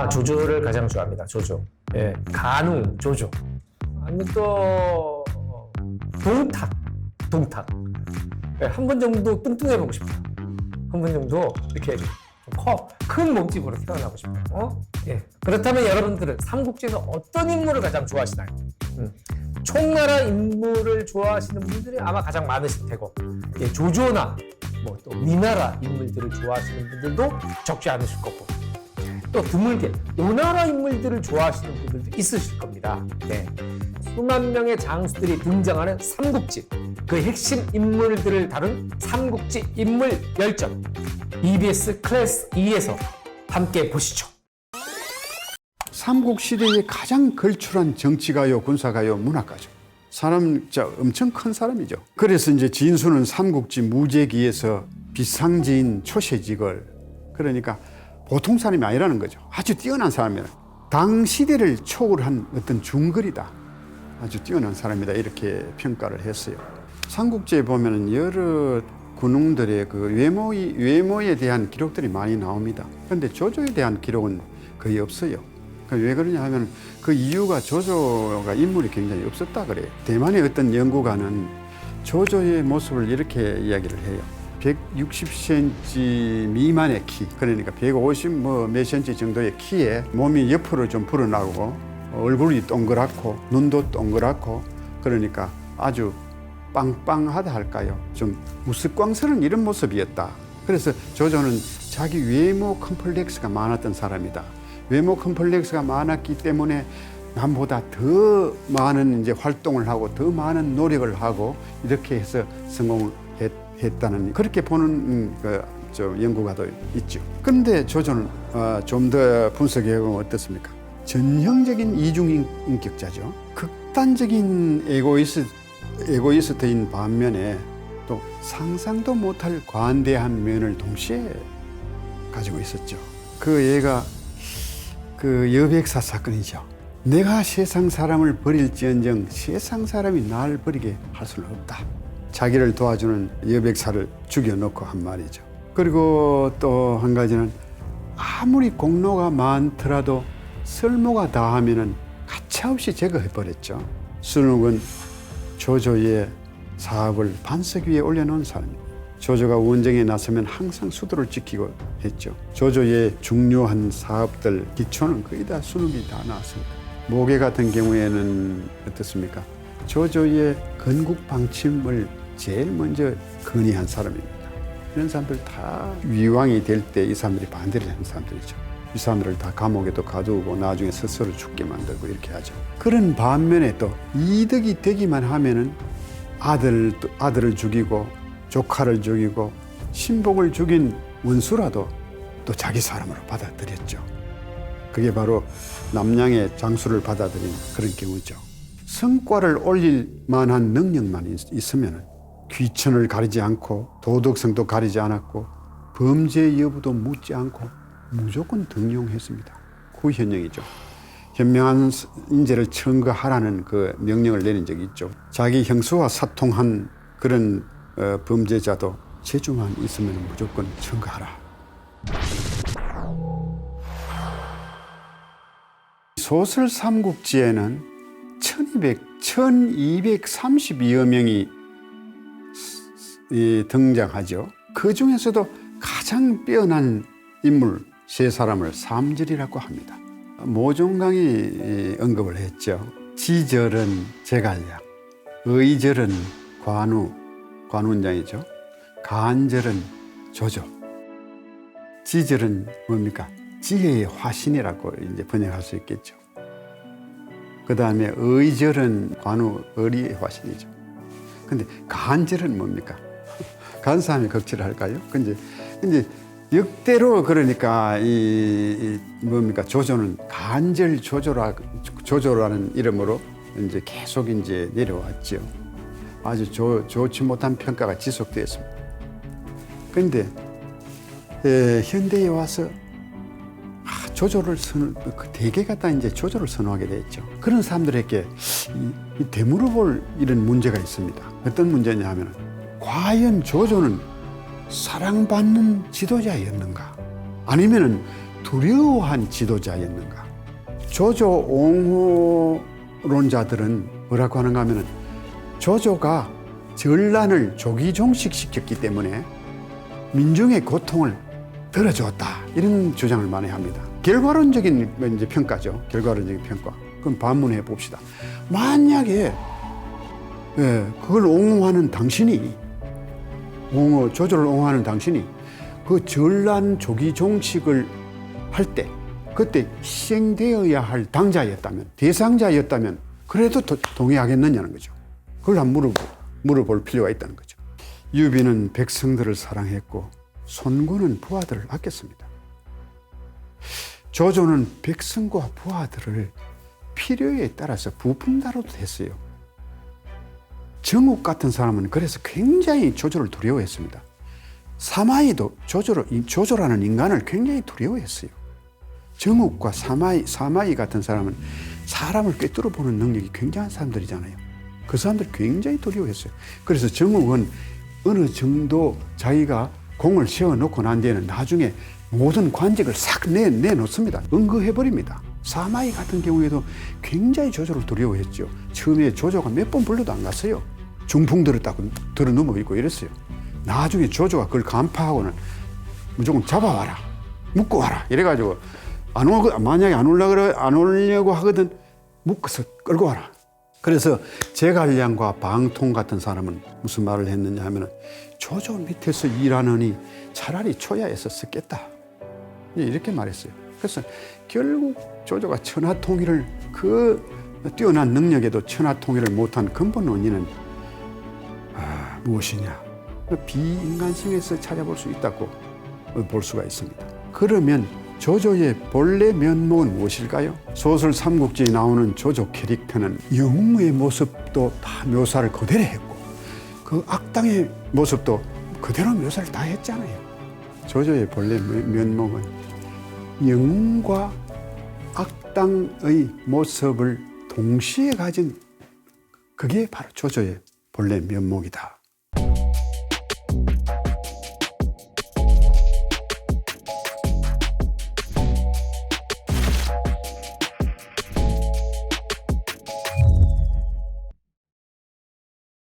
조조를 가장 좋아합니다. 조조. 예, 간우, 조조. 아니면 또 동탁, 동탁. 예, 한 번 정도 뚱뚱해보고 싶어요. 한 번 정도 이렇게 큰 몸집으로 태어나고 싶어요. 예. 그렇다면 여러분들은 삼국지에서 어떤 인물을 가장 좋아하시나요? 총나라 인물을 좋아하시는 분들이 아마 가장 많으실 테고, 예, 조조나 뭐 또 위나라 인물들을 좋아하시는 분들도 적지 않으실 거고, 또 드물게 요나라 인물들을 좋아하시는 분들도 있으실 겁니다. 네. 수만 명의 장수들이 등장하는 삼국지, 그 핵심 인물들을 다룬 삼국지 인물 열전, EBS 클래스 2에서 함께 보시죠. 삼국시대에 가장 걸출한 정치가요, 군사가요, 문화가죠. 사람 진짜 엄청 큰 사람이죠. 그래서 이제 진수는 삼국지 무제기에서 비상지인 초세직을, 그러니까 보통 사람이 아니라는 거죠. 아주 뛰어난 사람이다. 당 시대를 초월한 어떤 중거리다. 아주 뛰어난 사람이다. 이렇게 평가를 했어요. 삼국지에 보면은 여러 군웅들의 그 외모에 대한 기록들이 많이 나옵니다. 그런데 조조에 대한 기록은 거의 없어요. 왜 그러냐 하면 그 이유가 조조가 인물이 굉장히 없었다 그래요. 대만의 어떤 연구가는 조조의 모습을 이렇게 이야기를 해요. 160cm 미만의 키, 그러니까 150 몇 cm 정도의 키에 몸이 옆으로 좀 불어나고 얼굴이 동그랗고 눈도 동그랗고, 그러니까 아주 빵빵하다 할까요? 좀 우스꽝스러운 이런 모습이었다. 그래서 조조는 자기 외모 컴플렉스가 많았던 사람이다. 외모 컴플렉스가 많았기 때문에 남보다 더 많은 이제 활동을 하고 더 많은 노력을 하고 이렇게 해서 성공을 했다는, 그렇게 보는 연구가도 있죠. 그런데 조조는 좀 더 분석해 보면 어떻습니까? 전형적인 이중인격자죠. 극단적인 에고이스트인 반면에 또 상상도 못할 관대한 면을 동시에 가지고 있었죠. 그 얘가 그 여백사 사건이죠. 내가 세상 사람을 버릴지언정 세상 사람이 나를 버리게 할 수는 없다. 자기를 도와주는 여백사를 죽여놓고 한 말이죠. 그리고 또 한 가지는 아무리 공로가 많더라도 쓸모가 다하면은 가차없이 제거해버렸죠. 순욱은 조조의 사업을 반석 위에 올려놓은 사람입니다. 조조가 원정에 나서면 항상 수도를 지키고 했죠. 조조의 중요한 사업들 기초는 거의 다 순욱이 다 나왔습니다. 모계 같은 경우에는 어떻습니까? 조조의 건국 방침을 제일 먼저 건의한 사람입니다. 이런 사람들 다 위왕이 될 때 이 사람들이 반대를 하는 사람들이죠. 이 사람들을 다 감옥에도 가두고 나중에 스스로 죽게 만들고 이렇게 하죠. 그런 반면에 또 이득이 되기만 하면은 아들을 죽이고 조카를 죽이고 신복을 죽인 원수라도 또 자기 사람으로 받아들였죠. 그게 바로 남량의 장수를 받아들인 그런 경우죠. 성과를 올릴 만한 능력만 있으면 귀천을 가리지 않고 도덕성도 가리지 않았고 범죄 여부도 묻지 않고 무조건 등용했습니다. 구현령이죠. 현명한 인재를 청구하라는 그 명령을 내린 적이 있죠. 자기 형수와 사통한 그런 범죄자도 재주만 있으면 무조건 청구하라. 소설 삼국지에는 1232여 명이 등장하죠. 그 중에서도 가장 뛰어난 인물 세 사람을 삼절이라고 합니다. 모종강이 언급을 했죠. 지절은 제갈량, 의절은 관운장이죠. 간절은 조조. 지절은 뭡니까? 지혜의 화신이라고 이제 번역할 수 있겠죠. 그 다음에 의절은 의리의 화신이죠. 근데 간절은 뭡니까? 간사함이 극치를 할까요? 근데 역대로 그러니까 뭡니까? 조조는 간절 조조라는 이름으로 이제 계속 이제 내려왔죠. 아주 좋지 못한 평가가 지속되었습니다. 그런데 현대에 와서 조조를 대개가 다 이제 조조를 선호하게 됐죠. 그런 사람들에게 되물어볼 이런 문제가 있습니다. 어떤 문제냐 하면 과연 조조는 사랑받는 지도자였는가? 아니면은 두려워한 지도자였는가? 조조 옹호론자들은 뭐라고 하는가 하면은 조조가 전란을 조기 종식시켰기 때문에 민중의 고통을 덜어주었다, 이런 주장을 많이 합니다. 결과론적인 이제 평가죠. 결과론적인 평가. 그럼 반문해 봅시다. 만약에 그걸 옹호하는 당신이, 조조를 옹호하는 당신이 그 전란 조기 종식을 할 때 그때 희생되어야 할 당자였다면, 대상자였다면 그래도 동의하겠느냐는 거죠. 그걸 한번 물어볼 필요가 있다는 거죠. 유비는 백성들을 사랑했고 손군은 부하들을 아꼈습니다. 조조는 백성과 부하들을 필요에 따라서 부푼다로도 했어요. 정욱 같은 사람은 그래서 굉장히 조조를 두려워했습니다. 사마이도 조조라는 인간을 굉장히 두려워했어요. 정욱과 사마이 같은 사람은 사람을 꿰뚫어 보는 능력이 굉장한 사람들이잖아요. 그 사람들 굉장히 두려워했어요. 그래서 정욱은 어느 정도 자기가 공을 세워놓고 난 뒤에는 나중에 모든 관직을 싹 내놓습니다. 응거해버립니다. 사마이 같은 경우에도 굉장히 조조를 두려워했죠. 처음에 조조가 몇 번 불러도 안 갔어요. 중풍 들었다고 들어 누워 있고 이랬어요. 나중에 조조가 그걸 간파하고는 무조건 잡아와라, 묶고 와라 이래가지고 만약에 안 오려고 하거든 묶어서 끌고 와라. 그래서 제갈량과 방통 같은 사람은 무슨 말을 했느냐 하면은 조조 밑에서 일하느니 차라리 초야에서 썼겠다, 이렇게 말했어요. 그래서 결국 조조가 천하통일을, 그 뛰어난 능력에도 천하통일을 못한 근본 원인은 무엇이냐? 비인간성에서 찾아볼 수 있다고 볼 수가 있습니다. 그러면 조조의 본래 면목은 무엇일까요? 소설 삼국지에 나오는 조조 캐릭터는 영웅의 모습도 다 묘사를 그대로 했고 그 악당의 모습도 그대로 묘사를 다 했잖아요. 조조의 본래 면목은 영웅과 악당의 모습을 동시에 가진, 그게 바로 조조의 본래 면목이다.